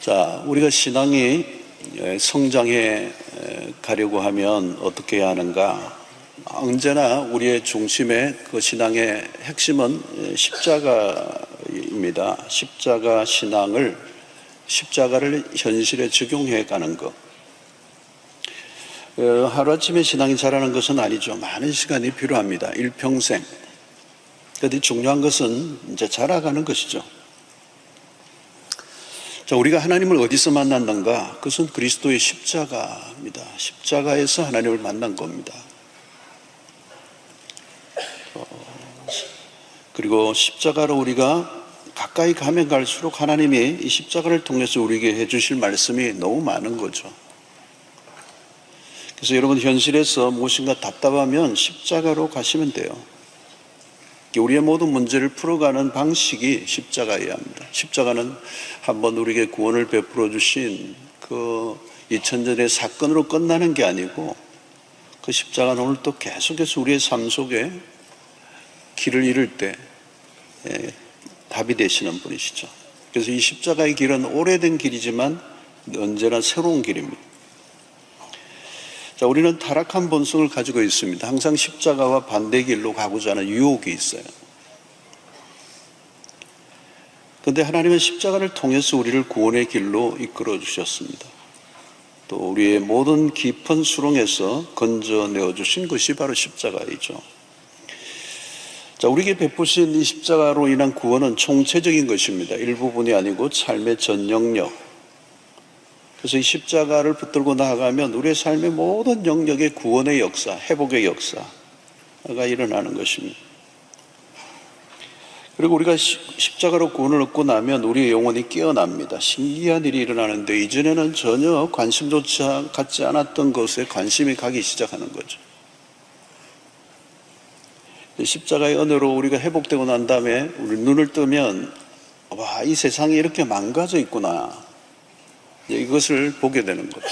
자, 우리가 신앙이 성장해 가려고 하면 어떻게 해야 하는가? 언제나 우리의 중심에 그 신앙의 핵심은 십자가입니다. 십자가 신앙을, 십자가를 현실에 적용해 가는 것. 하루아침에 신앙이 자라는 것은 아니죠. 많은 시간이 필요합니다. 일평생. 그런데 중요한 것은 이제 자라가는 것이죠. 자, 우리가 하나님을 어디서 만났는가? 그것은 그리스도의 십자가입니다. 십자가에서 하나님을 만난 겁니다. 그리고 십자가로 우리가 가까이 가면 갈수록 하나님이 이 십자가를 통해서 우리에게 해주실 말씀이 너무 많은 거죠. 그래서 여러분, 현실에서 무엇인가 답답하면 십자가로 가시면 돼요. 우리의 모든 문제를 풀어가는 방식이 십자가여야 합니다. 십자가는 한번 우리에게 구원을 베풀어 주신 그 2000년의 사건으로 끝나는 게 아니고, 그 십자가는 오늘 또 계속해서 우리의 삶 속에 길을 잃을 때 답이 되시는 분이시죠. 그래서 이 십자가의 길은 오래된 길이지만 언제나 새로운 길입니다. 자, 우리는 타락한 본성을 가지고 있습니다. 항상 십자가와 반대 길로 가고자 하는 유혹이 있어요. 그런데 하나님은 십자가를 통해서 우리를 구원의 길로 이끌어 주셨습니다. 또 우리의 모든 깊은 수렁에서 건져내어 주신 것이 바로 십자가이죠. 자, 우리에게 베푸신 이 십자가로 인한 구원은 총체적인 것입니다. 일부분이 아니고 삶의 전 영역. 그래서 이 십자가를 붙들고 나아가면 우리의 삶의 모든 영역의 구원의 역사, 회복의 역사가 일어나는 것입니다. 그리고 우리가 십자가로 구원을 얻고 나면 우리의 영혼이 깨어납니다. 신기한 일이 일어나는데, 이전에는 전혀 관심조차 갖지 않았던 것에 관심이 가기 시작하는 거죠. 십자가의 은혜로 우리가 회복되고 난 다음에 우리 눈을 뜨면, 와, 이 세상이 이렇게 망가져 있구나, 이것을 보게 되는 거죠.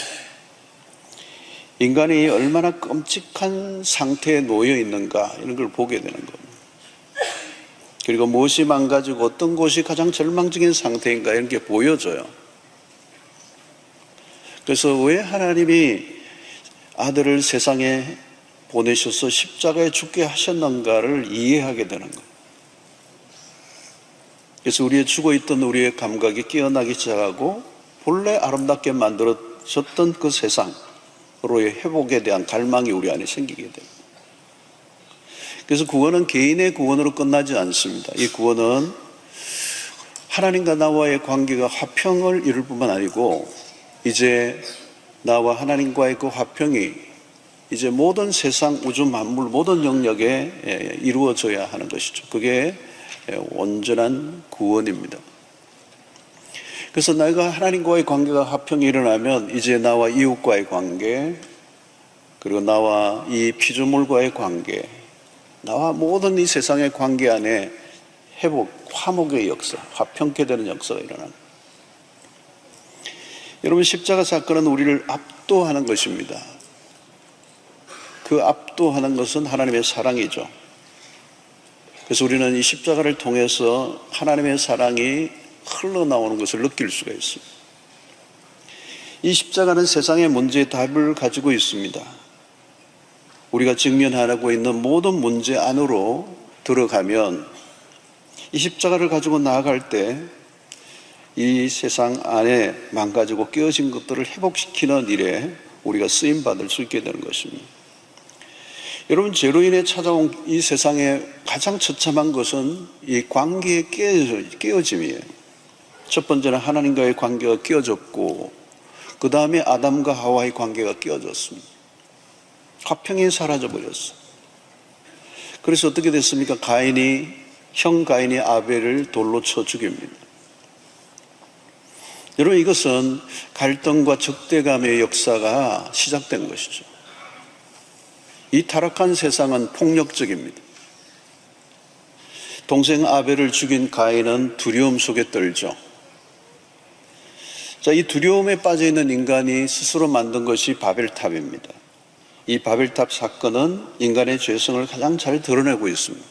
인간이 얼마나 끔찍한 상태에 놓여 있는가, 이런 걸 보게 되는 겁니다. 그리고 무엇이 망가지고 어떤 곳이 가장 절망적인 상태인가, 이런 게 보여져요. 그래서 왜 하나님이 아들을 세상에 보내셔서 십자가에 죽게 하셨는가를 이해하게 되는 거예요. 그래서 우리의 죽어있던 우리의 감각이 깨어나기 시작하고, 본래 아름답게 만들어졌던 그 세상으로의 회복에 대한 갈망이 우리 안에 생기게 됩니다. 그래서 구원은 개인의 구원으로 끝나지 않습니다. 이 구원은 하나님과 나와의 관계가 화평을 이룰 뿐만 아니고, 이제 나와 하나님과의 그 화평이 이제 모든 세상, 우주 만물, 모든 영역에 이루어져야 하는 것이죠. 그게 온전한 구원입니다. 그래서 내가 하나님과의 관계가 화평이 일어나면 이제 나와 이웃과의 관계, 그리고 나와 이 피조물과의 관계, 나와 모든 이 세상의 관계 안에 회복, 화목의 역사, 화평케 되는 역사가 일어납니다. 여러분, 십자가 사건은 우리를 압도하는 것입니다. 그 압도하는 것은 하나님의 사랑이죠. 그래서 우리는 이 십자가를 통해서 하나님의 사랑이 흘러나오는 것을 느낄 수가 있습니다. 이 십자가는 세상의 문제의 답을 가지고 있습니다. 우리가 직면하고 있는 모든 문제 안으로 들어가면, 이 십자가를 가지고 나아갈 때 이 세상 안에 망가지고 깨어진 것들을 회복시키는 일에 우리가 쓰임받을 수 있게 되는 것입니다. 여러분, 죄로 인해 찾아온 이 세상에 가장 처참한 것은 이 관계의 깨어짐이에요. 첫 번째는 하나님과의 관계가 깨어졌고, 그 다음에 아담과 하와의 관계가 깨어졌습니다. 화평이 사라져버렸어요. 그래서 어떻게 됐습니까? 형 가인이 아벨을 돌로 쳐 죽입니다. 여러분, 이것은 갈등과 적대감의 역사가 시작된 것이죠. 이 타락한 세상은 폭력적입니다. 동생 아벨을 죽인 가인은 두려움 속에 떨죠. 자, 이 두려움에 빠져 있는 인간이 스스로 만든 것이 바벨탑입니다. 이 바벨탑 사건은 인간의 죄성을 가장 잘 드러내고 있습니다.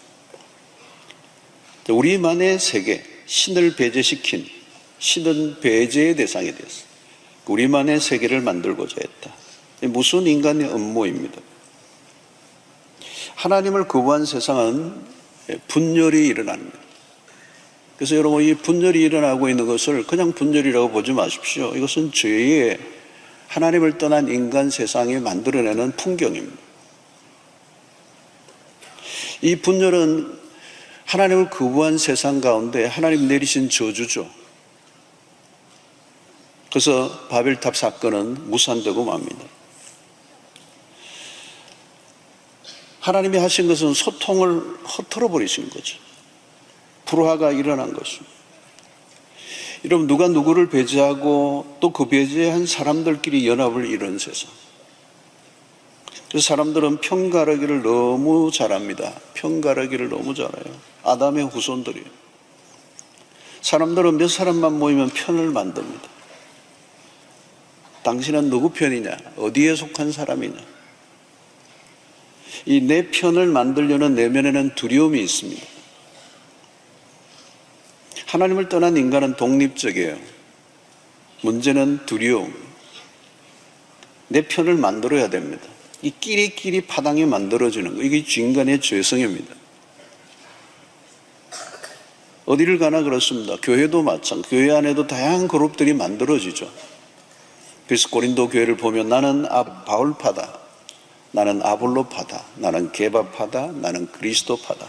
우리만의 세계, 신을 배제시킨 신은 배제의 대상이 됐어. 우리만의 세계를 만들고자 했다. 무슨 인간의 음모입니다. 하나님을 거부한 세상은 분열이 일어납니다. 그래서 여러분, 이 분열이 일어나고 있는 것을 그냥 분열이라고 보지 마십시오. 이것은 죄의 하나님을 떠난 인간 세상이 만들어내는 풍경입니다. 이 분열은 하나님을 거부한 세상 가운데 하나님 내리신 저주죠. 그래서 바벨탑 사건은 무산되고 맙니다. 하나님이 하신 것은 소통을 허털어 버리신 거죠. 불화가 일어난 것입니다. 여러분, 누가 누구를 배제하고 또 그 배제한 사람들끼리 연합을 이룬 세상. 그래서 사람들은 편가르기를 너무 잘합니다. 편가르기를 너무 잘해요. 아담의 후손들이에요. 사람들은 몇 사람만 모이면 편을 만듭니다. 당신은 누구 편이냐? 어디에 속한 사람이냐? 이 내 편을 만들려는 내면에는 두려움이 있습니다. 하나님을 떠난 인간은 독립적이에요. 문제는 두려움. 내 편을 만들어야 됩니다. 이 끼리끼리 파당이 만들어지는 거, 이게 인간의 죄성입니다. 어디를 가나 그렇습니다. 교회도 마찬가지. 교회 안에도 다양한 그룹들이 만들어지죠. 그래서 고린도 교회를 보면 나는 바울파다, 나는 아볼로파다, 나는 게바파다, 나는 그리스도파다.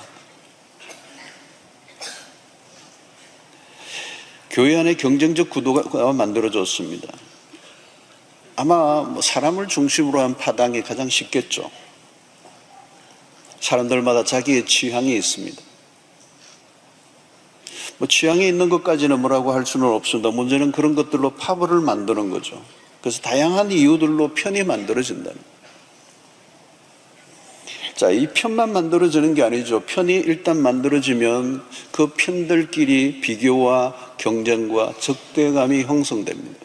교회 안에 경쟁적 구도가 만들어졌습니다. 아마 사람을 중심으로 한 파당이 가장 쉽겠죠. 사람들마다 자기의 취향이 있습니다. 취향이 있는 것까지는 뭐라고 할 수는 없습니다. 문제는 그런 것들로 파벌을 만드는 거죠. 그래서 다양한 이유들로 편이 만들어진다는 거예요. 자, 이 편만 만들어지는 게 아니죠. 편이 일단 만들어지면 그 편들끼리 비교와 경쟁과 적대감이 형성됩니다.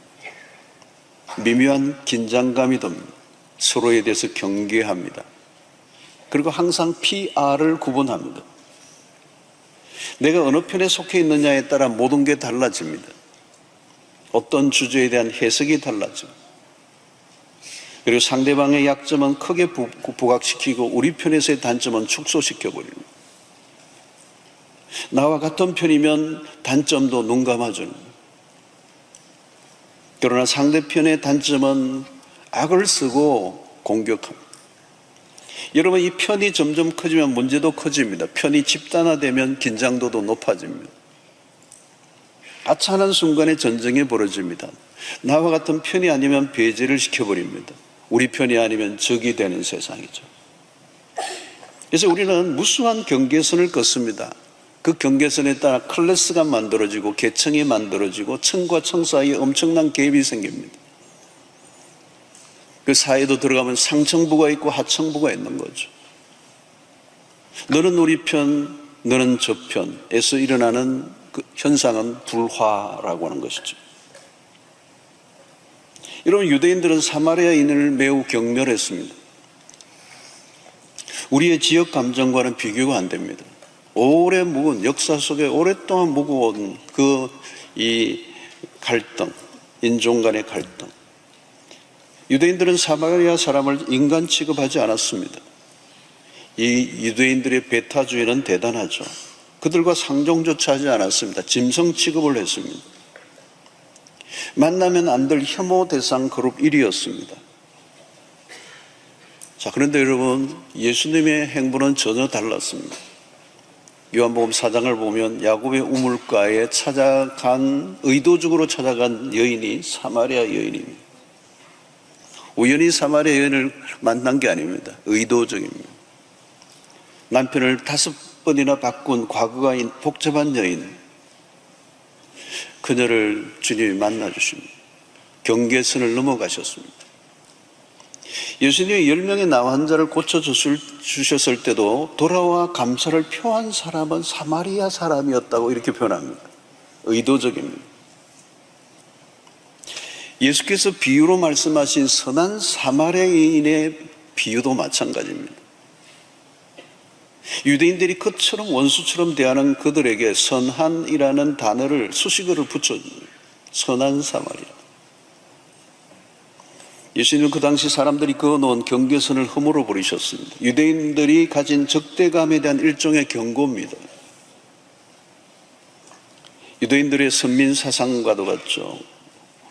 미묘한 긴장감이 듭니다. 서로에 대해서 경계합니다. 그리고 항상 PR을 구분합니다. 내가 어느 편에 속해 있느냐에 따라 모든 게 달라집니다. 어떤 주제에 대한 해석이 달라집니다. 그리고 상대방의 약점은 크게 부각시키고 우리 편에서의 단점은 축소시켜버립니다. 나와 같은 편이면 단점도 눈 감아줍니다. 그러나 상대편의 단점은 악을 쓰고 공격합니다. 여러분, 이 편이 점점 커지면 문제도 커집니다. 편이 집단화되면 긴장도도 높아집니다. 아차하는 순간에 전쟁이 벌어집니다. 나와 같은 편이 아니면 배제를 시켜버립니다. 우리 편이 아니면 적이 되는 세상이죠. 그래서 우리는 무수한 경계선을 걷습니다. 그 경계선에 따라 클래스가 만들어지고 계층이 만들어지고 층과 층 사이에 엄청난 갭이 생깁니다. 그 사이에도 들어가면 상층부가 있고 하층부가 있는 거죠. 너는 우리 편, 너는 저 편에서 일어나는 그 현상은 불화라고 하는 것이죠. 여러분, 유대인들은 사마리아인을 매우 경멸했습니다. 우리의 지역 감정과는 비교가 안 됩니다. 오래 묵은 역사 속에 오랫동안 묵어온 이 갈등, 인종 간의 갈등. 유대인들은 사마리아 사람을 인간 취급하지 않았습니다. 이 유대인들의 배타주의는 대단하죠. 그들과 상종조차 하지 않았습니다. 짐승 취급을 했습니다. 만나면 안 될 혐오 대상 그룹 1위였습니다. 자, 그런데 여러분, 예수님의 행보는 전혀 달랐습니다. 요한복음 4장을 보면 야곱의 우물가에 의도적으로 찾아간 여인이 사마리아 여인입니다. 우연히 사마리아 여인을 만난 게 아닙니다. 의도적입니다. 남편을 5번이나 바꾼 과거가 복잡한 여인, 그녀를 주님이 만나주십니다. 경계선을 넘어가셨습니다. 예수님이 10명의 나 환자를 고쳐주셨을 때도 돌아와 감사를 표한 사람은 사마리아 사람이었다고 이렇게 표현합니다. 의도적입니다. 예수께서 비유로 말씀하신 선한 사마리아인의 비유도 마찬가지입니다. 유대인들이 그처럼 원수처럼 대하는 그들에게 선한이라는 단어를 수식어를 붙여줍니다. 선한 사마리아. 예수님은 그 당시 사람들이 그어놓은 경계선을 허물어 버리셨습니다. 유대인들이 가진 적대감에 대한 일종의 경고입니다. 유대인들의 선민 사상과도 같죠.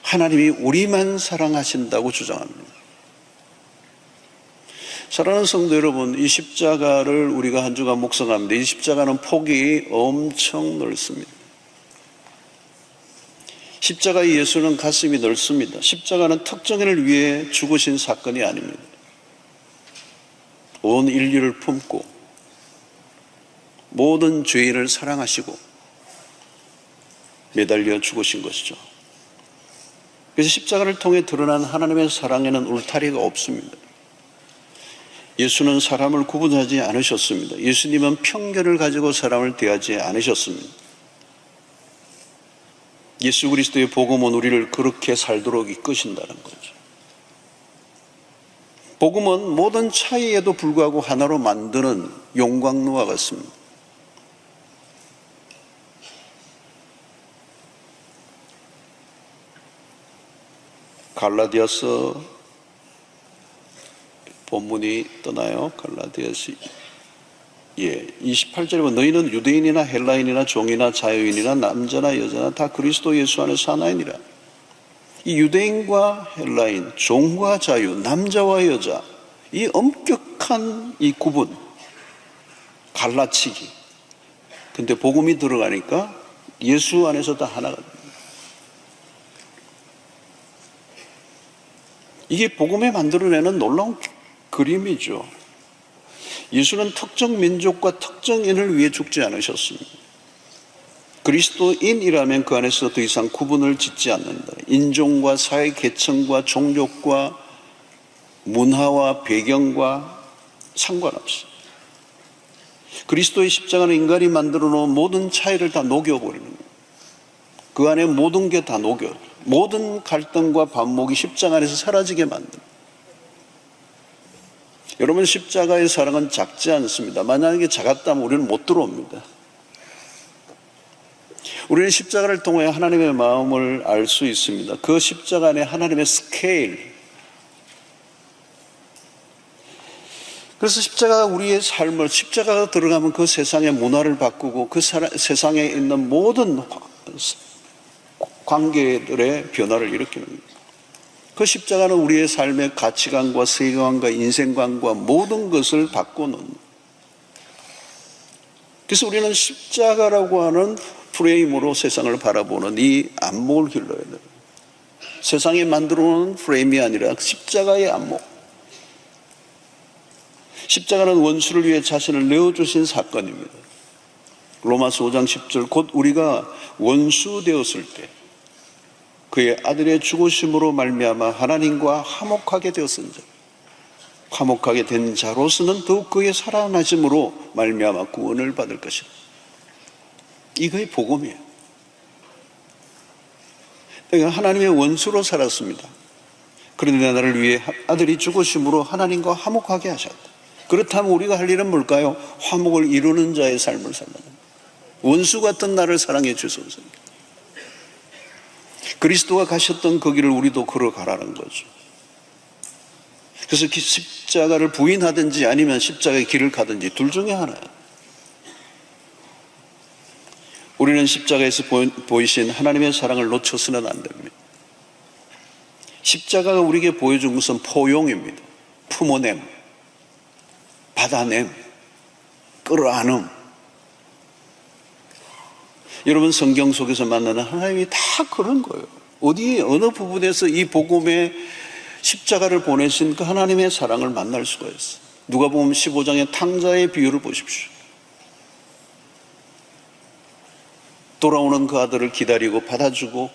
하나님이 우리만 사랑하신다고 주장합니다. 사랑하는 성도 여러분, 이 십자가를 우리가 한 주간 묵상합니다. 이 십자가는 폭이 엄청 넓습니다. 십자가의 예수는 가슴이 넓습니다. 십자가는 특정인을 위해 죽으신 사건이 아닙니다. 온 인류를 품고 모든 죄인을 사랑하시고 매달려 죽으신 것이죠. 그래서 십자가를 통해 드러난 하나님의 사랑에는 울타리가 없습니다. 예수는 사람을 구분하지 않으셨습니다. 예수님은 편견을 가지고 사람을 대하지 않으셨습니다. 예수 그리스도의 복음은 우리를 그렇게 살도록 이끄신다는 거죠. 복음은 모든 차이에도 불구하고 하나로 만드는 용광로와 같습니다. 갈라디아서 본문이 떠나요. 갈라디아서 28절에 보면 너희는 유대인이나 헬라인이나 종이나 자유인이나 남자나 여자나 다 그리스도 예수 안에서 하나이니라. 이 유대인과 헬라인, 종과 자유, 남자와 여자, 이 엄격한 이 구분, 갈라치기. 근데 복음이 들어가니까 예수 안에서 다 하나가 됩니다. 이게 복음에 만들어내는 놀라운 그림이죠. 예수는 특정 민족과 특정인을 위해 죽지 않으셨습니다. 그리스도인이라면 그 안에서 더 이상 구분을 짓지 않는다. 인종과 사회 계층과 종족과 문화와 배경과 상관없이 그리스도의 십자가는 인간이 만들어 놓은 모든 차이를 다 녹여버리는 거예요. 그 안에 모든 게 다 녹여요. 모든 갈등과 반목이 십자가 안에서 사라지게 만듭니다. 여러분, 십자가의 사랑은 작지 않습니다. 만약에 작았다면 우리는 못 들어옵니다. 우리는 십자가를 통해 하나님의 마음을 알 수 있습니다. 그 십자가 안에 하나님의 스케일. 그래서 십자가가 우리의 삶을, 십자가가 들어가면 그 세상의 문화를 바꾸고 그 세상에 있는 모든 관계들의 변화를 일으키는 겁니다. 그 십자가는 우리의 삶의 가치관과 세계관과 인생관과 모든 것을 바꾸는. 그래서 우리는 십자가라고 하는 프레임으로 세상을 바라보는 이 안목을 길러야 돼요. 세상에 만들어놓은 프레임이 아니라 십자가의 안목. 십자가는 원수를 위해 자신을 내어주신 사건입니다. 로마서 5장 10절 곧 우리가 원수 되었을 때 그의 아들의 죽으심으로 말미암아 하나님과 화목하게 되었은즉 화목하게 된 자로서는 더욱 그의 살아나심으로 말미암아 구원을 받을 것이다. 이거의 복음이에요. 내가 하나님의 원수로 살았습니다. 그런데 나를 위해 아들이 죽으심으로 하나님과 화목하게 하셨다. 그렇다면 우리가 할 일은 뭘까요? 화목을 이루는 자의 삶을 살라는 거예요. 원수 같은 나를 사랑해 주소서. 그리스도가 가셨던 그 길을 우리도 걸어가라는 거죠. 그래서 십자가를 부인하든지 아니면 십자가의 길을 가든지 둘 중에 하나예요. 우리는 십자가에서 보이신 하나님의 사랑을 놓쳐서는 안 됩니다. 십자가가 우리에게 보여준 것은 포용입니다. 품어냄, 받아냄, 끌어안음. 여러분, 성경 속에서 만나는 하나님이 다 그런 거예요. 어디 어느 부분에서 이 복음의 십자가를 보내신 그 하나님의 사랑을 만날 수가 있어요. 누가복음 15장의 탕자의 비유를 보십시오. 돌아오는 그 아들을 기다리고 받아주고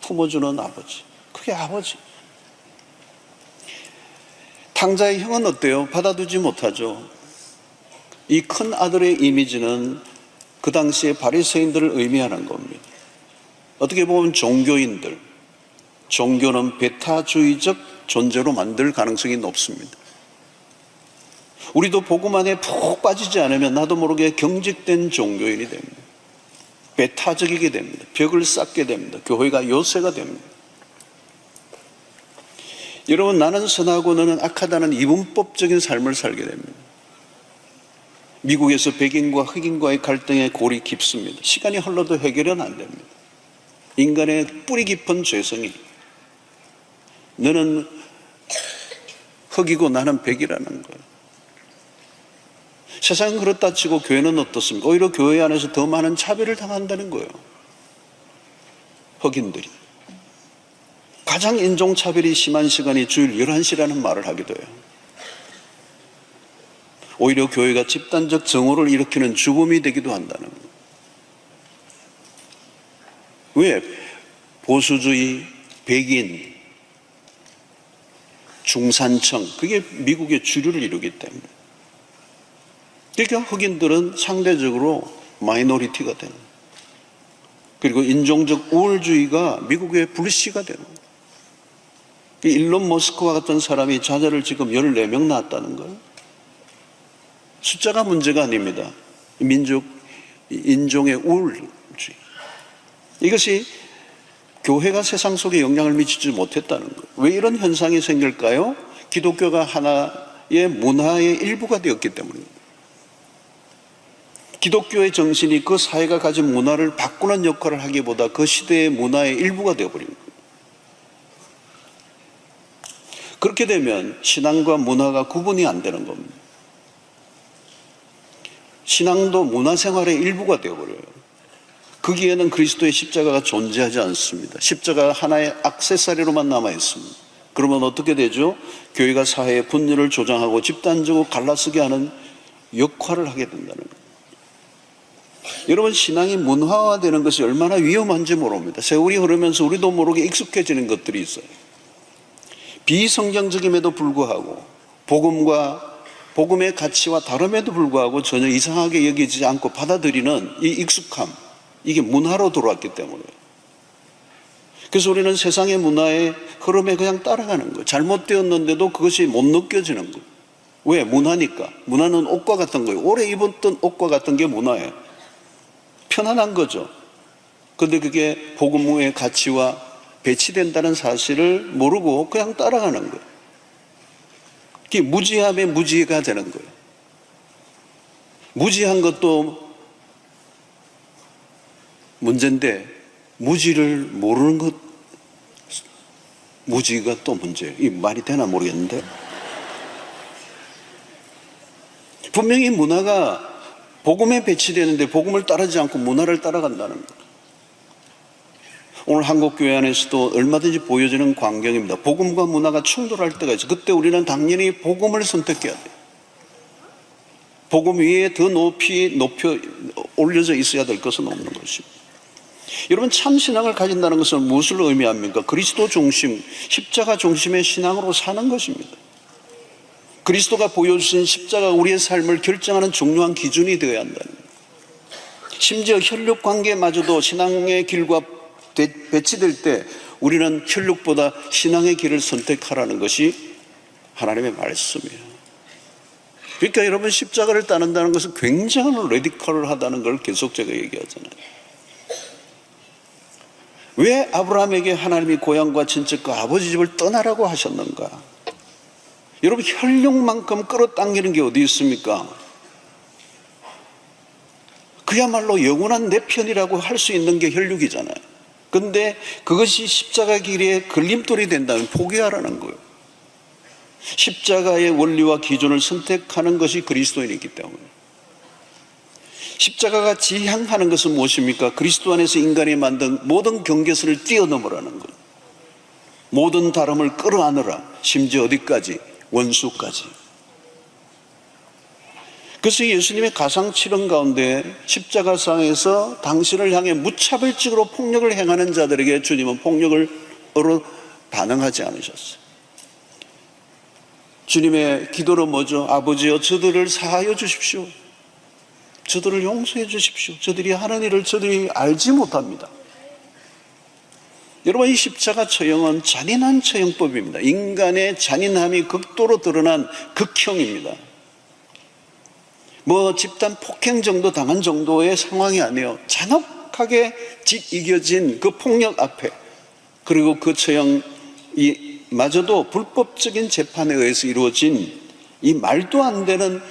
품어주는 아버지. 그게 아버지. 탕자의 형은 어때요? 받아두지 못하죠. 이 큰 아들의 이미지는 그 당시에 바리새인들을 의미하는 겁니다. 어떻게 보면 종교인들, 종교는 배타주의적 존재로 만들 가능성이 높습니다. 우리도 복음 안에 푹 빠지지 않으면 나도 모르게 경직된 종교인이 됩니다. 배타적이게 됩니다. 벽을 쌓게 됩니다. 교회가 요새가 됩니다. 여러분, 나는 선하고 너는 악하다는 이분법적인 삶을 살게 됩니다. 미국에서 백인과 흑인과의 갈등의 골이 깊습니다. 시간이 흘러도 해결은 안 됩니다. 인간의 뿌리 깊은 죄성이, 너는 흑이고 나는 백이라는 거예요. 세상은 그렇다 치고 교회는 어떻습니까? 오히려 교회 안에서 더 많은 차별을 당한다는 거예요. 흑인들이. 가장 인종차별이 심한 시간이 주일 11시라는 말을 하기도 해요. 오히려 교회가 집단적 정오를 일으키는 주범이 되기도 한다는 거예요. 왜? 보수주의, 백인, 중산층, 그게 미국의 주류를 이루기 때문에. 그러니까 흑인들은 상대적으로 마이너리티가 되는 거예요. 그리고 인종적 우월주의가 미국의 불씨가 되는 거예요. 일론 머스크와 같은 사람이 자녀를 지금 14명 낳았다는 거예요. 숫자가 문제가 아닙니다. 인종의 우월주의. 이것이 교회가 세상 속에 영향을 미치지 못했다는 거예요. 왜 이런 현상이 생길까요? 기독교가 하나의 문화의 일부가 되었기 때문입니다. 기독교의 정신이 그 사회가 가진 문화를 바꾸는 역할을 하기보다 그 시대의 문화의 일부가 되어버린 거예요. 그렇게 되면 신앙과 문화가 구분이 안 되는 겁니다. 신앙도 문화생활의 일부가 되어버려요. 거기에는 그리스도의 십자가가 존재하지 않습니다. 십자가가 하나의 액세서리로만 남아있습니다. 그러면 어떻게 되죠? 교회가 사회의 분열을 조장하고 집단적으로 갈라서게 하는 역할을 하게 된다는 거예요. 여러분, 신앙이 문화화되는 것이 얼마나 위험한지 모릅니다. 세월이 흐르면서 우리도 모르게 익숙해지는 것들이 있어요. 비성경적임에도 불구하고 복음의 가치와 다름에도 불구하고 전혀 이상하게 여기지 않고 받아들이는 이 익숙함, 이게 문화로 들어왔기 때문에. 그래서 우리는 세상의 문화의 흐름에 그냥 따라가는 거예요. 잘못되었는데도 그것이 못 느껴지는 거예요. 왜? 문화니까. 문화는 옷과 같은 거예요. 오래 입었던 옷과 같은 게 문화예요. 편안한 거죠. 그런데 그게 복음의 가치와 배치된다는 사실을 모르고 그냥 따라가는 거예요. 그게 무지함에 무지가 되는 거예요. 무지한 것도 문제인데 무지를 모르는 것, 무지가 또 문제예요. 이 말이 되나 모르겠는데, 분명히 문화가 복음에 배치되는데 복음을 따르지 않고 문화를 따라간다는 거예요. 오늘 한국교회 안에서도 얼마든지 보여지는 광경입니다. 복음과 문화가 충돌할 때가 있어요. 그때 우리는 당연히 복음을 선택해야 돼요. 복음 위에 더 높이 올려져 있어야 될 것은 없는 것입니다. 여러분, 참신앙을 가진다는 것은 무엇을 의미합니까? 그리스도 중심, 십자가 중심의 신앙으로 사는 것입니다. 그리스도가 보여주신 십자가가 우리의 삶을 결정하는 중요한 기준이 되어야 한다는 거예요. 심지어 혈육관계마저도 신앙의 길과 배치될 때 우리는 혈육보다 신앙의 길을 선택하라는 것이 하나님의 말씀이에요. 그러니까 여러분, 십자가를 따른다는 것은 굉장한 레디컬하다는 걸 계속 제가 얘기하잖아요. 왜 아브라함에게 하나님이 고향과 친척과 아버지 집을 떠나라고 하셨는가? 여러분, 혈육만큼 끌어당기는 게 어디 있습니까? 그야말로 영원한 내 편이라고 할 수 있는 게 혈육이잖아요. 그런데 그것이 십자가 길에 걸림돌이 된다면 포기하라는 거예요. 십자가의 원리와 기준을 선택하는 것이 그리스도인이기 때문에. 십자가가 지향하는 것은 무엇입니까? 그리스도 안에서 인간이 만든 모든 경계선을 뛰어넘으라는 거예요. 모든 다름을 끌어안으라. 심지어 어디까지? 원수까지. 그래서 예수님의 가상칠언 가운데 십자가상에서 당신을 향해 무차별적으로 폭력을 행하는 자들에게 주님은 폭력으로 반응하지 않으셨어요. 주님의 기도로 뭐죠? 아버지여, 저들을 사하여 주십시오. 저들을 용서해 주십시오. 저들이 하는 일을 저들이 알지 못합니다. 여러분, 이 십자가 처형은 잔인한 처형법입니다. 인간의 잔인함이 극도로 드러난 극형입니다. 집단 폭행 정도 당한 정도의 상황이 아니에요. 잔혹한 팽팽하게 이겨진 그 폭력 앞에, 그리고 그 처형이 마저도 불법적인 재판에 의해서 이루어진 이 말도 안 되는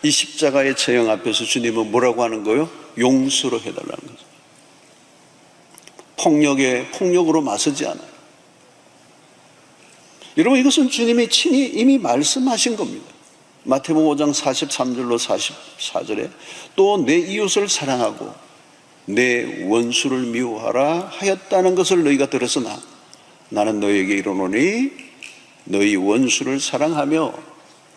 이 십자가의 처형 앞에서 주님은 뭐라고 하는 거예요? 용서로 해달라는 거죠. 폭력으로 맞서지 않아요. 여러분, 이것은 주님이 친히 이미 말씀하신 겁니다. 마태복음 5장 43절로 44절에 또 내 이웃을 사랑하고 내 원수를 미워하라 하였다는 것을 너희가 들었으나 나는 너희에게 이르노니 너희 원수를 사랑하며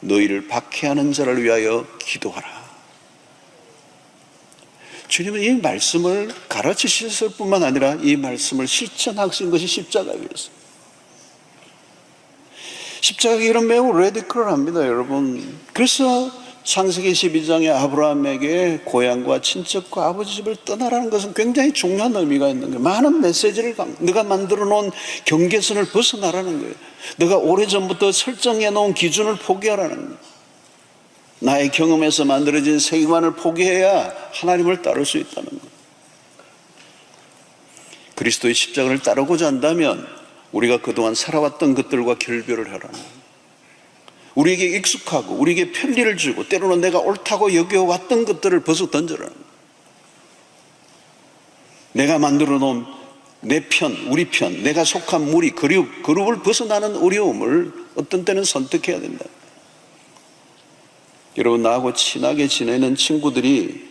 너희를 박해하는 자를 위하여 기도하라. 주님은 이 말씀을 가르치셨을 뿐만 아니라 이 말씀을 실천하신 것이 십자가였습니다. 십자가의 길은 매우 레디컬합니다, 여러분. 그래서 창세기 12장에 아브라함에게 고향과 친척과 아버지 집을 떠나라는 것은 굉장히 중요한 의미가 있는 거예요. 많은 메시지를, 네가 만들어 놓은 경계선을 벗어나라는 거예요. 네가 오래전부터 설정해 놓은 기준을 포기하라는 거예요. 나의 경험에서 만들어진 세계관을 포기해야 하나님을 따를 수 있다는 거예요. 그리스도의 십자가를 따르고자 한다면 우리가 그동안 살아왔던 것들과 결별을 하라는 거예요. 우리에게 익숙하고 우리에게 편리를 주고 때로는 내가 옳다고 여겨왔던 것들을 벗어 던져라는 거예요. 내가 만들어 놓은 내 편, 우리 편, 내가 속한 무리, 그룹을 벗어나는 어려움을 어떤 때는 선택해야 된다. 여러분, 나하고 친하게 지내는 친구들이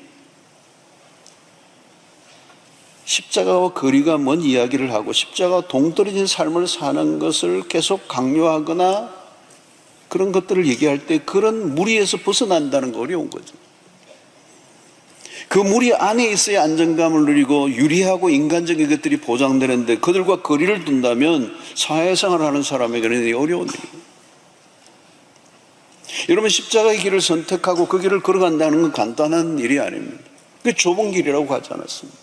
십자가와 거리가 먼 이야기를 하고 십자가와 동떨어진 삶을 사는 것을 계속 강요하거나 그런 것들을 얘기할 때 그런 무리에서 벗어난다는 거 어려운 거죠. 그 무리 안에 있어야 안정감을 누리고 유리하고 인간적인 것들이 보장되는데 그들과 거리를 둔다면 사회생활을 하는 사람에게는 어려운 일이에요. 여러분, 십자가의 길을 선택하고 그 길을 걸어간다는 건 간단한 일이 아닙니다. 그 좁은 길이라고 하지 않았습니다.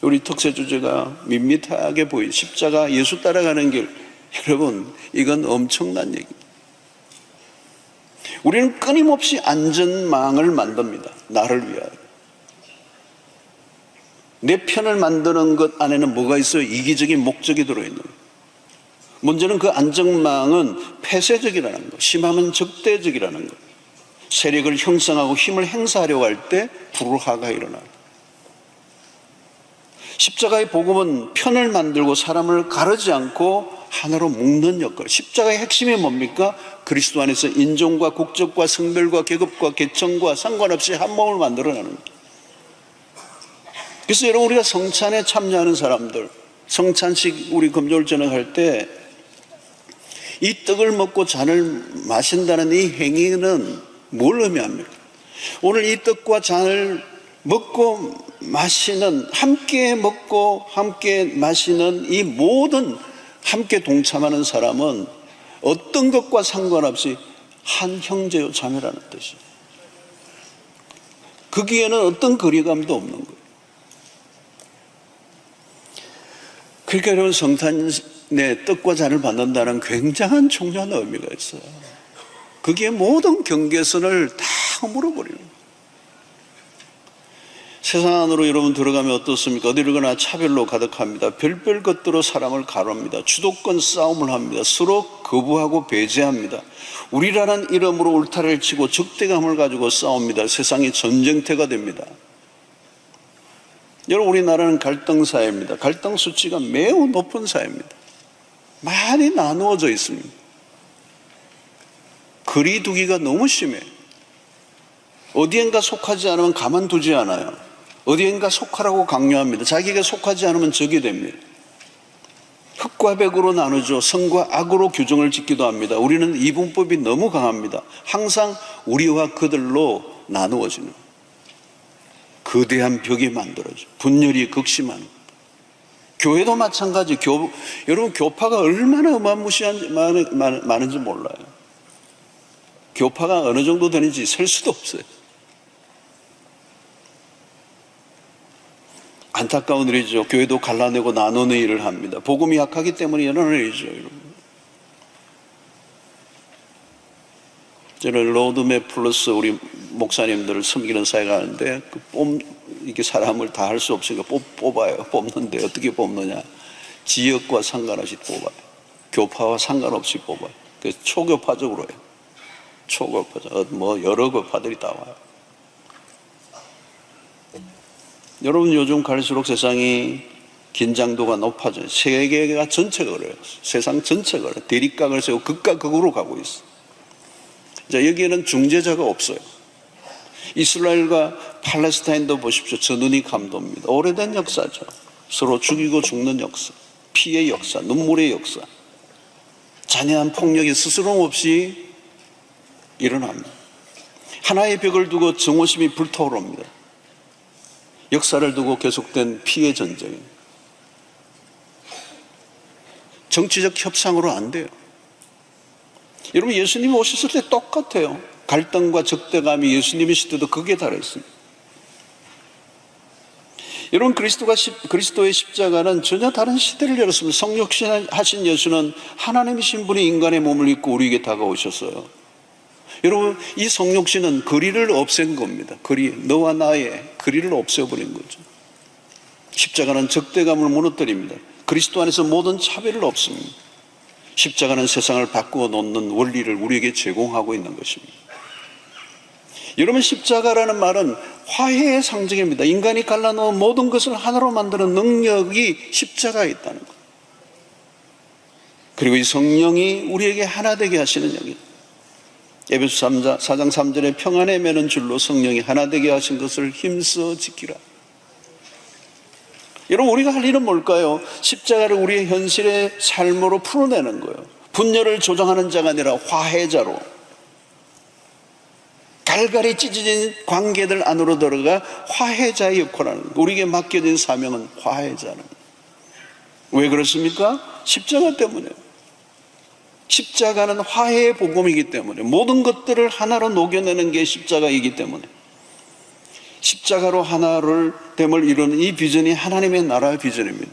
우리 특세 주제가 밋밋하게 보이 십자가 예수 따라가는 길. 여러분, 이건 엄청난 얘기입니다. 우리는 끊임없이 안전망을 만듭니다. 나를 위하여. 내 편을 만드는 것 안에는 뭐가 있어요? 이기적인 목적이 들어있는 거예요. 문제는 그 안전망은 폐쇄적이라는 거, 심하면 적대적이라는 거. 세력을 형성하고 힘을 행사하려고 할 때 불화가 일어나요. 십자가의 복음은 편을 만들고 사람을 가르지 않고 하나로 묶는 역할. 십자가의 핵심이 뭡니까? 그리스도 안에서 인종과 국적과 성별과 계급과 계층과 상관없이 한 몸을 만들어내는 거예요. 그래서 여러분, 우리가 성찬에 참여하는 사람들, 성찬식 우리 금요일 저녁 할 때 이 떡을 먹고 잔을 마신다는 이 행위는 뭘 의미합니까? 오늘 이 떡과 잔을 먹고 마시는, 함께 먹고 함께 마시는 이 모든 함께 동참하는 사람은 어떤 것과 상관없이 한 형제요 자매라는 뜻이에요. 거기에는 어떤 거리감도 없는 거예요. 그러니까 여러분, 성탄에 떡과 잔을 받는다는 굉장한 중요한 의미가 있어요. 거기에 모든 경계선을 다 허물어버리는 거예요. 세상 안으로 여러분 들어가면 어떻습니까? 어디를 가나 차별로 가득합니다. 별별 것들로 사람을 가릅니다. 주도권 싸움을 합니다. 서로 거부하고 배제합니다. 우리라는 이름으로 울타리를 치고 적대감을 가지고 싸웁니다. 세상이 전쟁터가 됩니다. 여러분, 우리나라는 갈등 사회입니다. 갈등 수치가 매우 높은 사회입니다. 많이 나누어져 있습니다. 거리두기가 너무 심해요. 어디엔가 속하지 않으면 가만두지 않아요. 어디엔가 속하라고 강요합니다. 자기가 속하지 않으면 적이 됩니다. 흑과 백으로 나누죠. 선과 악으로 규정을 짓기도 합니다. 우리는 이분법이 너무 강합니다. 항상 우리와 그들로 나누어지는 거대한 벽이 만들어져. 분열이 극심한. 교회도 마찬가지. 여러분, 교파가 얼마나 어마무시한지 많은지 몰라요. 교파가 어느 정도 되는지 셀 수도 없어요. 안타까운 일이죠. 교회도 갈라내고 나누는 일을 합니다. 복음이 약하기 때문에 이런 일이죠, 여러분. 저는 로드맵 플러스 우리 목사님들을 섬기는 사회가 하는데 이게 사람을 다 할 수 없으니까 뽑아요. 뽑는데 어떻게 뽑느냐? 지역과 상관없이 뽑아요. 교파와 상관없이 뽑아요. 그래서 초교파적으로 해요. 초교파적. 뭐 여러 교파들이 다 와요. 여러분, 요즘 갈수록 세상이 긴장도가 높아져요. 세계가 전체가 그래요. 세상 전체가 그래요. 대립각을 세우고 극과 극으로 가고 있어요. 자, 여기에는 중재자가 없어요. 이스라엘과 팔레스타인도 보십시오. 저 눈이 감돕니다. 오래된 역사죠. 서로 죽이고 죽는 역사, 피의 역사, 눈물의 역사, 잔인한 폭력이 스스럼 없이 일어납니다. 하나의 벽을 두고 정오심이 불타오릅니다. 역사를 두고 계속된 피해 전쟁. 정치적 협상으로 안 돼요. 여러분, 예수님이 오셨을 때 똑같아요. 갈등과 적대감이 예수님의 시대도 극에 달했습니다. 여러분, 그리스도의 십자가는 전혀 다른 시대를 열었습니다. 성육신하신 예수는 하나님이신 분이 인간의 몸을 입고 우리에게 다가오셨어요. 여러분, 이 성육신은 거리를 없앤 겁니다. 너와 나의 거리를 없애버린 거죠. 십자가는 적대감을 무너뜨립니다. 그리스도 안에서 모든 차별을 없습니다. 십자가는 세상을 바꾸어 놓는 원리를 우리에게 제공하고 있는 것입니다. 여러분, 십자가라는 말은 화해의 상징입니다. 인간이 갈라놓은 모든 것을 하나로 만드는 능력이 십자가에 있다는 것. 그리고 이 성령이 우리에게 하나 되게 하시는 영입니다. 에베소 4장 3절에 평안에 매는 줄로 성령이 하나 되게 하신 것을 힘써 지키라. 여러분, 우리가 할 일은 뭘까요? 십자가를 우리의 현실의 삶으로 풀어내는 거예요. 분열을 조정하는 자가 아니라 화해자로, 갈갈이 찢어진 관계들 안으로 들어가 화해자의 역할을 하는 거예요. 우리에게 맡겨진 사명은 화해자는. 왜 그렇습니까? 십자가 때문에요. 십자가는 화해의 복음이기 때문에, 모든 것들을 하나로 녹여내는 게 십자가이기 때문에, 십자가로 하나를 됨을 이루는 이 비전이 하나님의 나라의 비전입니다.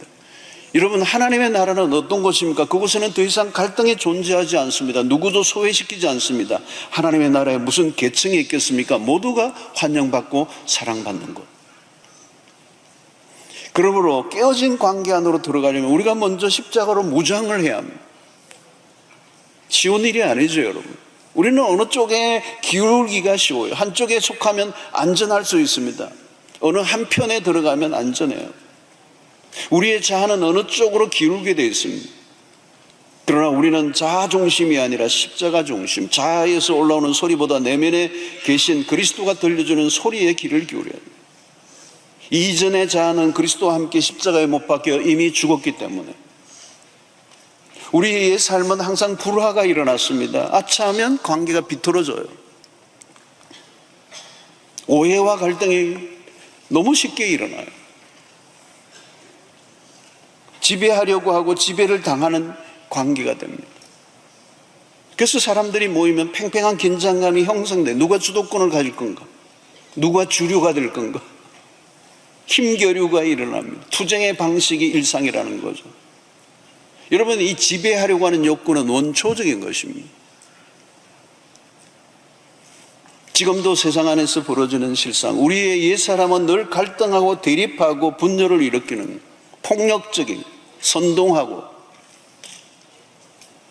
여러분, 하나님의 나라는 어떤 곳입니까? 그곳에는 더 이상 갈등이 존재하지 않습니다. 누구도 소외시키지 않습니다. 하나님의 나라에 무슨 계층이 있겠습니까? 모두가 환영받고 사랑받는 곳. 그러므로 깨어진 관계 안으로 들어가려면 우리가 먼저 십자가로 무장을 해야 합니다. 쉬운 일이 아니죠, 여러분. 우리는 어느 쪽에 기울기가 쉬워요. 한쪽에 속하면 안전할 수 있습니다. 어느 한편에 들어가면 안전해요. 우리의 자아는 어느 쪽으로 기울게 되어 있습니다. 그러나 우리는 자아 중심이 아니라 십자가 중심, 자아에서 올라오는 소리보다 내면에 계신 그리스도가 들려주는 소리에 귀를 기울여야 합니다. 이전의 자아는 그리스도와 함께 십자가에 못 박혀 이미 죽었기 때문에 우리의 삶은 항상 불화가 일어났습니다. 아차하면 관계가 비틀어져요. 오해와 갈등이 너무 쉽게 일어나요. 지배하려고 하고 지배를 당하는 관계가 됩니다. 그래서 사람들이 모이면 팽팽한 긴장감이 형성돼. 누가 주도권을 가질 건가? 누가 주류가 될 건가? 힘겨루가 일어납니다. 투쟁의 방식이 일상이라는 거죠. 여러분, 이 지배하려고 하는 욕구는 원초적인 것입니다. 지금도 세상 안에서 벌어지는 실상, 우리의 옛사람은 늘 갈등하고 대립하고 분열을 일으키는 폭력적인, 선동하고.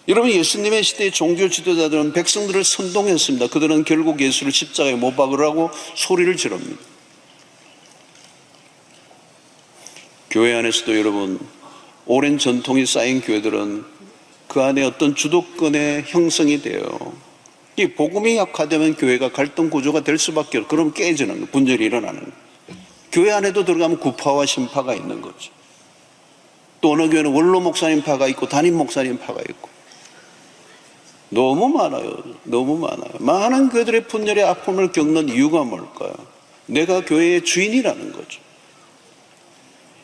여러분, 예수님의 시대의 종교 지도자들은 백성들을 선동했습니다. 그들은 결국 예수를 십자가에 못 박으라고 소리를 지릅니다. 교회 안에서도 여러분, 오랜 전통이 쌓인 교회들은 그 안에 어떤 주도권의 형성이 돼요. 이 복음이 약화되면 교회가 갈등 구조가 될 수밖에 없어요. 그럼 깨지는 거예요. 분열이 일어나는 거예요. 교회 안에도 들어가면 구파와 신파가 있는 거죠. 또 어느 교회는 원로 목사님 파가 있고 담임 목사님 파가 있고 너무 많아요. 너무 많아요. 많은 교회들의 분열의 아픔을 겪는 이유가 뭘까요? 내가 교회의 주인이라는 거죠.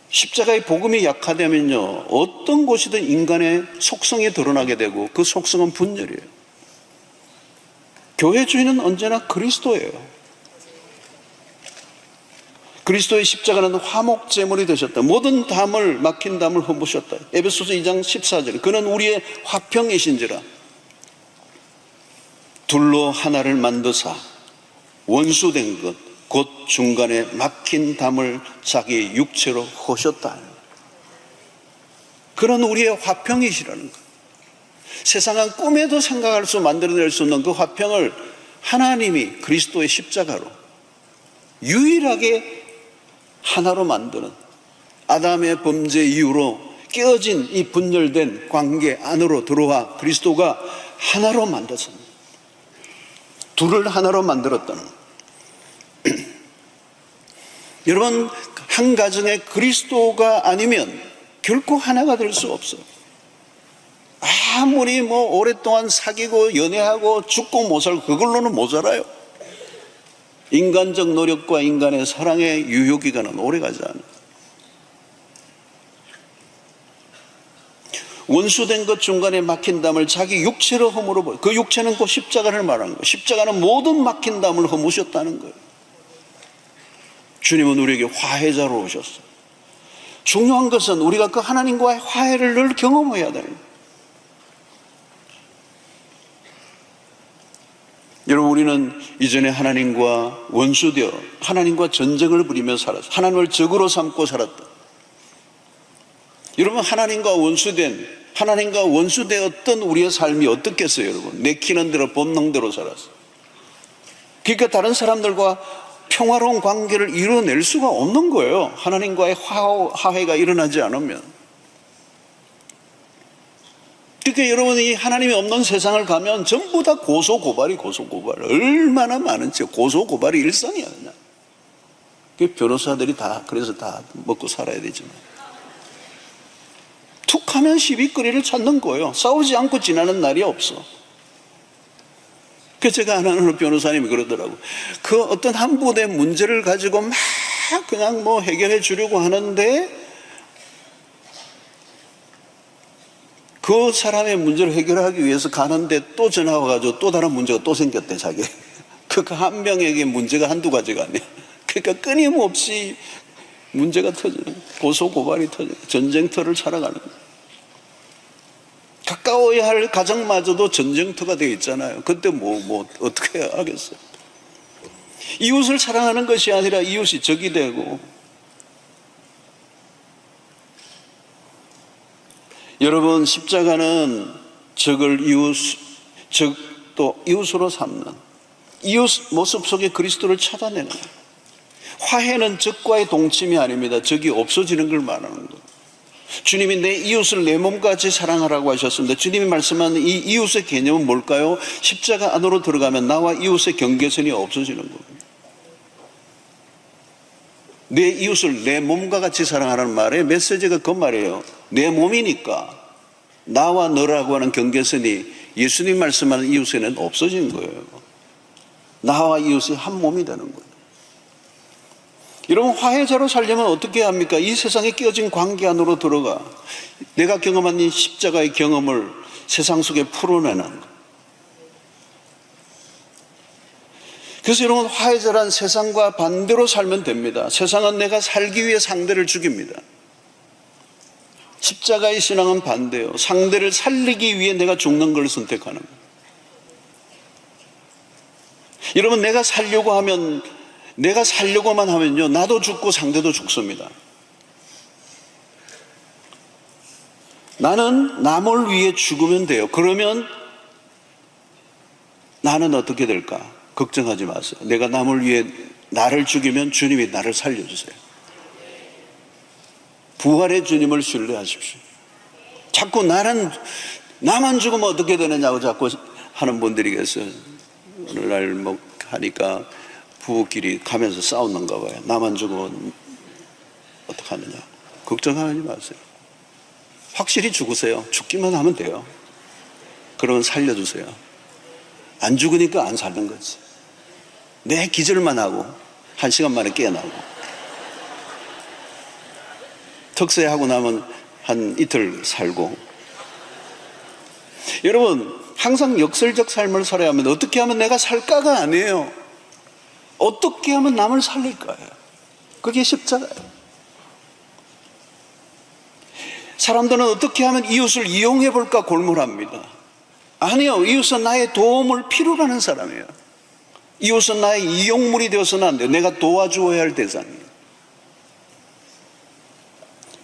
십자가의 복음이 약화되면요, 어떤 곳이든 인간의 속성이 드러나게 되고 그 속성은 분열이에요. 교회 주인은 언제나 그리스도예요. 그리스도의 십자가는 화목제물이 되셨다. 모든 담을, 막힌 담을 흠부셨다. 에베소서 2장 14절. 그는 우리의 화평이신지라 둘로 하나를 만드사 원수된 것 곧 중간에 막힌 담을 자기 육체로 허셨다. 그런 우리의 화평이시라는 것. 세상은 꿈에도 생각할 수 만들어낼 수 없는 그 화평을 하나님이 그리스도의 십자가로 유일하게 하나로 만드는, 아담의 범죄 이후로 깨어진 이 분열된 관계 안으로 들어와 그리스도가 하나로 만들었습니다. 둘을 하나로 만들었다는. 여러분, 한 가정에 그리스도가 아니면 결코 하나가 될 수 없어요. 아무리 오랫동안 사귀고 연애하고 죽고 못 살고 그걸로는 모자라요. 인간적 노력과 인간의 사랑의 유효기간은 오래가지 않아요. 원수된 것 중간에 막힌 담을 자기 육체로 허물어 버려. 그 육체는 그 십자가를 말하는 거예요. 십자가는 모든 막힌 담을 허무셨다는 거예요. 주님은 우리에게 화해자로 오셨어요. 중요한 것은 우리가 그 하나님과의 화해를 늘 경험해야 되는 거예요. 여러분, 우리는 이전에 하나님과 원수되어 하나님과 전쟁을 벌이며 살았어요. 하나님을 적으로 삼고 살았다. 여러분, 하나님과 원수되었던 우리의 삶이 어떻겠어요? 여러분, 내키는 대로 본능대로 살았어요. 그러니까 다른 사람들과 평화로운 관계를 이뤄낼 수가 없는 거예요. 하나님과의 화해가 일어나지 않으면. 그러니까 여러분이 하나님이 없는 세상을 가면 전부 다 고소고발이 고소고발. 얼마나 많은지 고소고발이 일상이야 그냥. 그 변호사들이 그래서 다 먹고 살아야 되지만. 툭 하면 시비거리를 찾는 거예요. 싸우지 않고 지나는 날이 없어. 그래서 제가 아는 변호사님이 그러더라고. 그 어떤 한 분의 문제를 가지고 막 그냥 해결해 주려고 하는데 그 사람의 문제를 해결하기 위해서 가는데 또 전화가 와가지고 또 다른 문제가 또 생겼대, 자기. 그 한 명에게 문제가 한두 가지가 아니야. 그러니까 끊임없이 문제가 터지는, 고소고발이 터지는, 전쟁터를 살아가는 거예요. 가까워야 할 가정마저도 전쟁터가 되어 있잖아요. 그때 어떻게 하겠어요? 이웃을 사랑하는 것이 아니라 이웃이 적이 되고. 여러분, 십자가는 적을 적도 이웃으로 삼는, 이웃 모습 속에 그리스도를 찾아내는 거예요. 화해는 적과의 동침이 아닙니다. 적이 없어지는 걸 말하는 거예요. 주님이 내 이웃을 내 몸같이 사랑하라고 하셨습니다. 주님이 말씀하는 이 이웃의 개념은 뭘까요? 십자가 안으로 들어가면 나와 이웃의 경계선이 없어지는 겁니다. 내 이웃을 내 몸과 같이 사랑하라는 말의 메시지가 그 말이에요. 내 몸이니까 나와 너라고 하는 경계선이 예수님 말씀하는 이웃에는 없어진 거예요. 나와 이웃이 한 몸이 되는 거예요. 여러분, 화해자로 살려면 어떻게 합니까? 이 세상에 끼어진 관계 안으로 들어가 내가 경험한 이 십자가의 경험을 세상 속에 풀어내는 거예요. 그래서 여러분, 화해자란 세상과 반대로 살면 됩니다. 세상은 내가 살기 위해 상대를 죽입니다. 십자가의 신앙은 반대예요. 상대를 살리기 위해 내가 죽는 걸 선택하는 거예요. 여러분, 내가 살려고만 하면요, 나도 죽고 상대도 죽습니다. 나는 남을 위해 죽으면 돼요. 그러면 나는 어떻게 될까? 걱정하지 마세요. 내가 남을 위해 나를 죽이면 주님이 나를 살려주세요. 부활의 주님을 신뢰하십시오. 자꾸 나만 죽으면 어떻게 되느냐고 자꾸 하는 분들이 계세요. 오늘날 하니까 부부끼리 가면서 싸우는가 봐요. 나만 죽으면 어떡하느냐. 걱정하지 마세요. 확실히 죽으세요. 죽기만 하면 돼요. 그러면 살려주세요. 안 죽으니까 안 사는 거지. 내 기절만 하고 1시간 만에 깨어나고 특세하고 나면 한 이틀 살고. 여러분, 항상 역설적 삶을 살아야 합니다. 어떻게 하면 내가 살까가 아니에요. 어떻게 하면 남을 살릴까예요. 그게 십자가예요. 사람들은 어떻게 하면 이웃을 이용해 볼까 골몰합니다. 아니요, 이웃은 나의 도움을 필요로 하는 사람이에요. 이웃은 나의 이용물이 되어서는 안 돼요. 내가 도와주어야 할 대상이에요.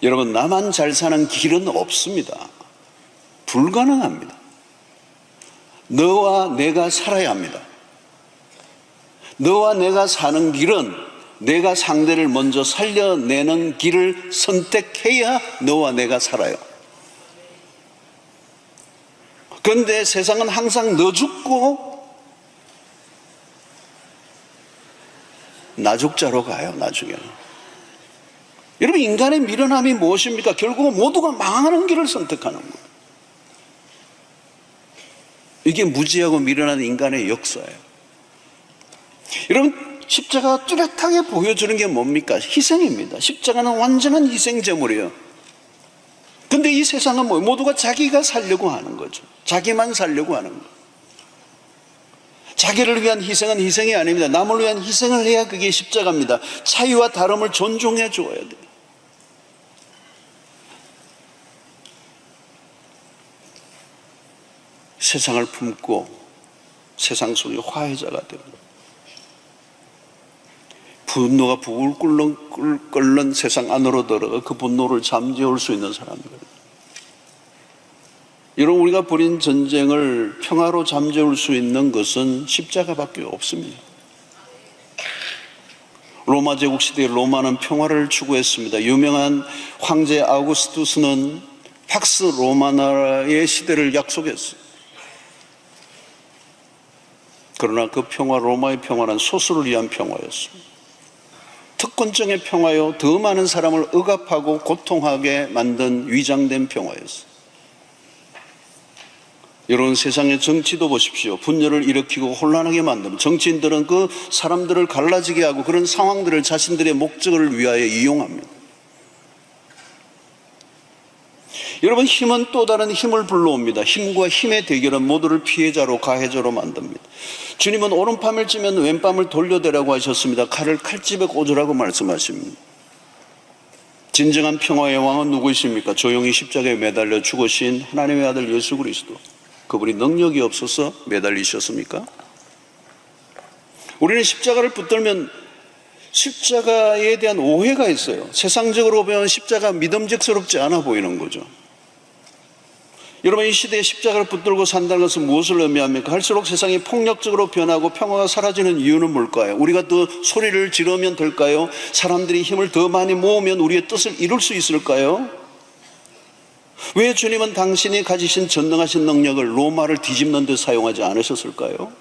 여러분, 나만 잘 사는 길은 없습니다. 불가능합니다. 너와 내가 살아야 합니다. 너와 내가 사는 길은 내가 상대를 먼저 살려내는 길을 선택해야 너와 내가 살아요. 그런데 세상은 항상 너 죽고 나 죽자로 가요. 나중에는. 여러분, 인간의 미련함이 무엇입니까? 결국은 모두가 망하는 길을 선택하는 거예요. 이게 무지하고 미련한 인간의 역사예요. 여러분, 십자가가 뚜렷하게 보여주는 게 뭡니까? 희생입니다. 십자가는 완전한 희생제물이에요. 근데 이 세상은 뭐예요? 모두가 자기가 살려고 하는 거죠. 자기만 살려고 하는 거예요. 자기를 위한 희생은 희생이 아닙니다. 남을 위한 희생을 해야 그게 십자가입니다. 차이와 다름을 존중해 주어야 돼요. 세상을 품고 세상 속의 화해자가 됩니다. 분노가 부글불글 끓는 세상 안으로 들어가 그 분노를 잠재울 수 있는 사람입니다. 여러분, 우리가 벌인 전쟁을 평화로 잠재울 수 있는 것은 십자가밖에 없습니다. 로마 제국 시대에 로마는 평화를 추구했습니다. 유명한 황제 아우구스투스는 팍스 로마나의 시대를 약속했어요. 그러나 그 평화, 로마의 평화는 소수를 위한 평화였습니다. 특권층의 평화요, 더 많은 사람을 억압하고 고통하게 만든 위장된 평화였어요. 여러분, 세상의 정치도 보십시오. 분열을 일으키고 혼란하게 만드는 정치인들은 그 사람들을 갈라지게 하고 그런 상황들을 자신들의 목적을 위하여 이용합니다. 여러분, 힘은 또 다른 힘을 불러옵니다. 힘과 힘의 대결은 모두를 피해자로 가해자로 만듭니다. 주님은 오른밤을 찌면 왼밤을 돌려대라고 하셨습니다. 칼을 칼집에 꽂으라고 말씀하십니다. 진정한 평화의 왕은 누구이십니까? 조용히 십자가에 매달려 죽으신 하나님의 아들 예수 그리스도. 그분이 능력이 없어서 매달리셨습니까? 우리는 십자가를 붙들면 십자가에 대한 오해가 있어요. 세상적으로 보면 십자가 믿음직스럽지 않아 보이는 거죠. 여러분, 이 시대에 십자가를 붙들고 산다는 것은 무엇을 의미합니까? 할수록 세상이 폭력적으로 변하고 평화가 사라지는 이유는 뭘까요? 우리가 더 소리를 지르면 될까요? 사람들이 힘을 더 많이 모으면 우리의 뜻을 이룰 수 있을까요? 왜 주님은 당신이 가지신 전능하신 능력을 로마를 뒤집는 데 사용하지 않으셨을까요?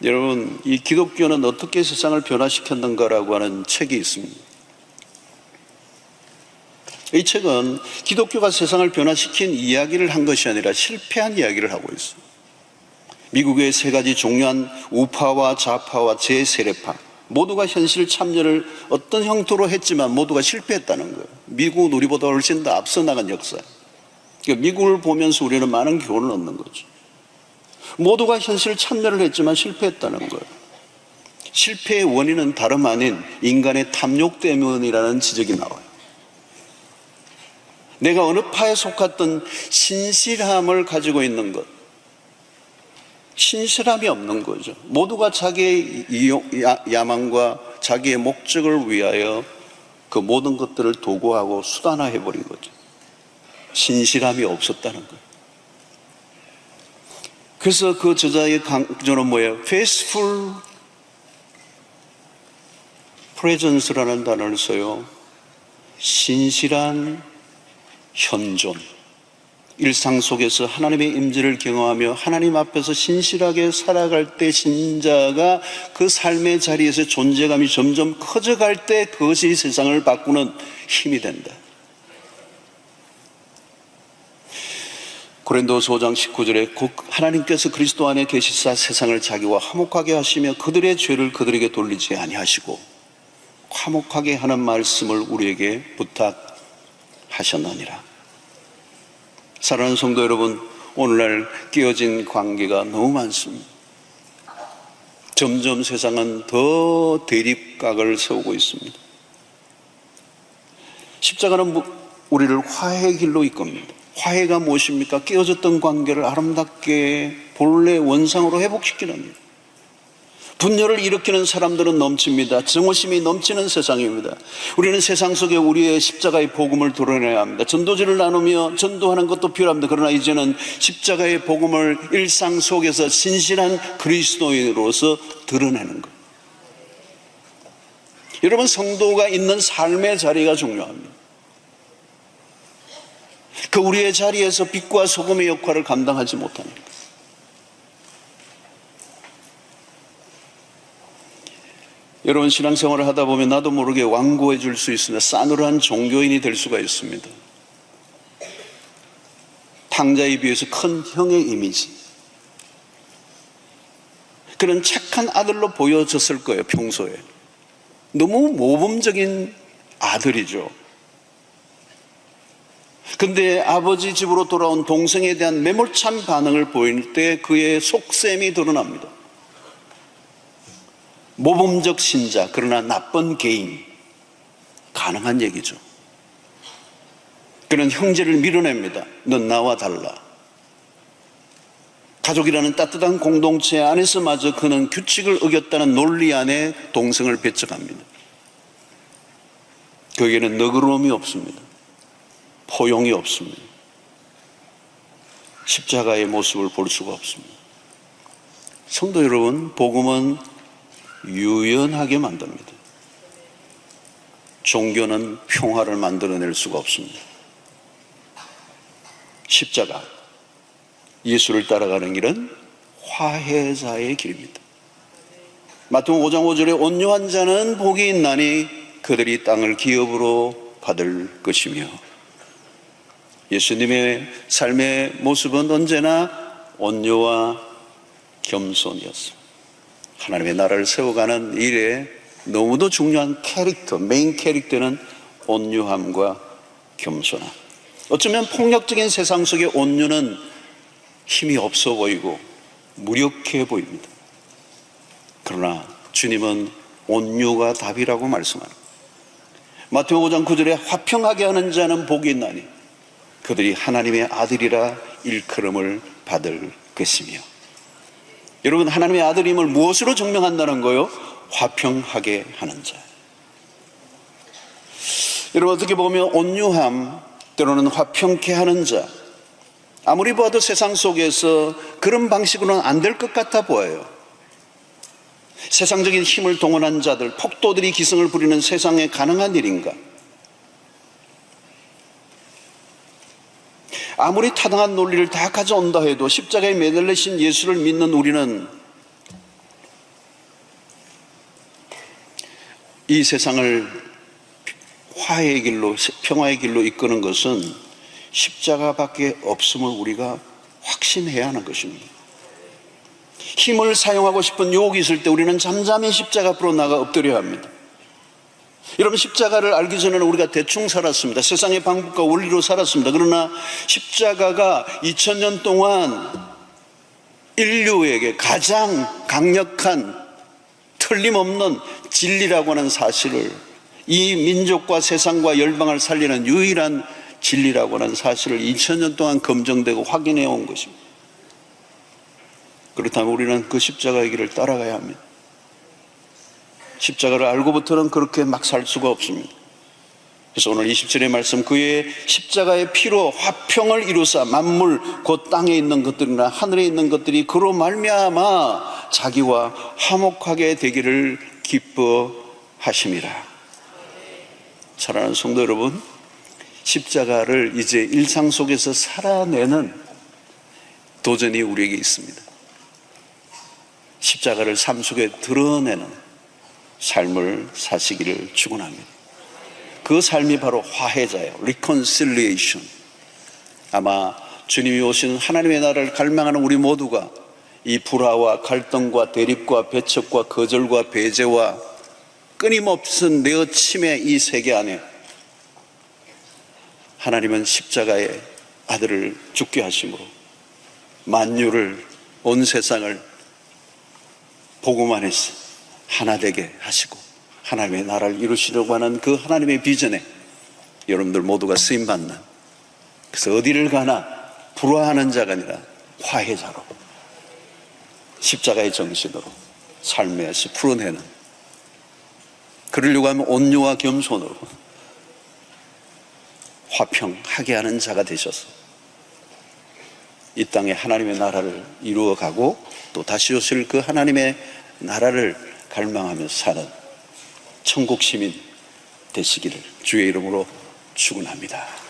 여러분, 이 기독교는 어떻게 세상을 변화시켰는가라고 하는 책이 있습니다. 이 책은 기독교가 세상을 변화시킨 이야기를 한 것이 아니라 실패한 이야기를 하고 있어요. 미국의 세 가지 중요한 우파와 좌파와 제세례파 모두가 현실 참여를 어떤 형태로 했지만 모두가 실패했다는 거예요. 미국은 우리보다 훨씬 더 앞서 나간 역사예요. 그러니까 미국을 보면서 우리는 많은 교훈을 얻는 거죠. 모두가 현실 참여를 했지만 실패했다는 거예요. 실패의 원인은 다름 아닌 인간의 탐욕 때문이라는 지적이 나와요. 내가 어느 파에 속았던 신실함을 가지고 있는 것, 신실함이 없는 거죠. 모두가 자기의 야망과 자기의 목적을 위하여 그 모든 것들을 도구하고 수단화해버린 거죠. 신실함이 없었다는 거예요. 그래서 그 저자의 강조는 뭐예요? Faithful Presence라는 단어를 써요. 신실한 현존. 일상 속에서 하나님의 임재를 경험하며 하나님 앞에서 신실하게 살아갈 때 신자가 그 삶의 자리에서 존재감이 점점 커져갈 때 그것이 세상을 바꾸는 힘이 된다. 고린도서 5장 19절에 하나님께서 그리스도 안에 계시사 세상을 자기와 화목하게 하시며 그들의 죄를 그들에게 돌리지 아니하시고 화목하게 하는 말씀을 우리에게 부탁하셨느니라. 사랑하는 성도 여러분, 오늘날 깨어진 관계가 너무 많습니다. 점점 세상은 더 대립각을 세우고 있습니다. 십자가는 우리를 화해의 길로 이끕니다. 화해가 무엇입니까? 깨어졌던 관계를 아름답게 본래 원상으로 회복시키는 일. 분열을 일으키는 사람들은 넘칩니다. 증오심이 넘치는 세상입니다. 우리는 세상 속에 우리의 십자가의 복음을 드러내야 합니다. 전도지를 나누며 전도하는 것도 필요합니다. 그러나 이제는 십자가의 복음을 일상 속에서 신실한 그리스도인으로서 드러내는 것. 여러분, 성도가 있는 삶의 자리가 중요합니다. 그 우리의 자리에서 빛과 소금의 역할을 감당하지 못합니다. 여러분, 신앙생활을 하다 보면 나도 모르게 완고해 줄 수 있습니다. 싸늘한 종교인이 될 수가 있습니다. 탕자에 비해서 큰 형의 이미지, 그런 착한 아들로 보여졌을 거예요. 평소에 너무 모범적인 아들이죠. 근데 아버지 집으로 돌아온 동생에 대한 매몰찬 반응을 보일 때 그의 속셈이 드러납니다. 모범적 신자, 그러나 나쁜 개인. 가능한 얘기죠. 그는 형제를 밀어냅니다. 넌 나와 달라. 가족이라는 따뜻한 공동체 안에서마저 그는 규칙을 어겼다는 논리 안에 동생을 배척합니다. 거기에는 너그러움이 없습니다. 포용이 없습니다. 십자가의 모습을 볼 수가 없습니다. 성도 여러분, 복음은 유연하게 만듭니다. 종교는 평화를 만들어낼 수가 없습니다. 십자가, 예수를 따라가는 길은 화해자의 길입니다. 마태복음 5장 5절에 온유한 자는 복이 있나니 그들이 땅을 기업으로 받을 것이며, 예수님의 삶의 모습은 언제나 온유와 겸손이었습니다. 하나님의 나라를 세워가는 일에 너무도 중요한 캐릭터, 메인 캐릭터는 온유함과 겸손함. 어쩌면 폭력적인 세상 속에 온유는 힘이 없어 보이고 무력해 보입니다. 그러나 주님은 온유가 답이라고 말씀합니다. 마태복음 5장 9절에 화평하게 하는 자는 복이 있나니 그들이 하나님의 아들이라 일컬음을 받을 것이며. 여러분, 하나님의 아들임을 무엇으로 증명한다는 거요? 화평하게 하는 자. 여러분, 어떻게 보면 온유함, 때로는 화평케 하는 자, 아무리 봐도 세상 속에서 그런 방식으로는 안 될 것 같아 보여요. 세상적인 힘을 동원한 자들, 폭도들이 기승을 부리는 세상에 가능한 일인가? 아무리 타당한 논리를 다 가져온다 해도 십자가에 매달리신 예수를 믿는 우리는 이 세상을 화해의 길로, 평화의 길로 이끄는 것은 십자가밖에 없음을 우리가 확신해야 하는 것입니다. 힘을 사용하고 싶은 유혹이 있을 때 우리는 잠잠히 십자가 앞으로 나가 엎드려야 합니다. 여러분, 십자가를 알기 전에는 우리가 대충 살았습니다. 세상의 방법과 원리로 살았습니다. 그러나 십자가가 2000년 동안 인류에게 가장 강력한 틀림없는 진리라고 하는 사실을, 이 민족과 세상과 열방을 살리는 유일한 진리라고 하는 사실을 2000년 동안 검증되고 확인해 온 것입니다. 그렇다면 우리는 그 십자가의 길을 따라가야 합니다. 십자가를 알고부터는 그렇게 막 살 수가 없습니다. 그래서 오늘 27절의 말씀, 그의 십자가의 피로 화평을 이루사 만물 곧 땅에 있는 것들이나 하늘에 있는 것들이 그로 말미암아 자기와 화목하게 되기를 기뻐하심이라. 사랑하는 성도 여러분, 십자가를 이제 일상 속에서 살아내는 도전이 우리에게 있습니다. 십자가를 삶 속에 드러내는 삶을 사시기를 축원합니다. 그 삶이 바로 화해자예요. reconciliation. 아마 주님이 오신 하나님의 나라를 갈망하는 우리 모두가 이 불화와 갈등과 대립과 배척과 거절과 배제와 끊임없은 내어침의 이 세계 안에 하나님은 십자가의 아들을 죽게 하심으로 만유를, 온 세상을 복음 안에서 하나 되게 하시고 하나님의 나라를 이루시려고 하는 그 하나님의 비전에 여러분들 모두가 쓰임받는, 그래서 어디를 가나 불화하는 자가 아니라 화해자로, 십자가의 정신으로 삶에서 풀어내는, 그러려고 하면 온유와 겸손으로 화평하게 하는 자가 되셔서 이 땅에 하나님의 나라를 이루어가고 또 다시 오실 그 하나님의 나라를 갈망하며 사는 천국 시민 되시기를 주의 이름으로 축원합니다.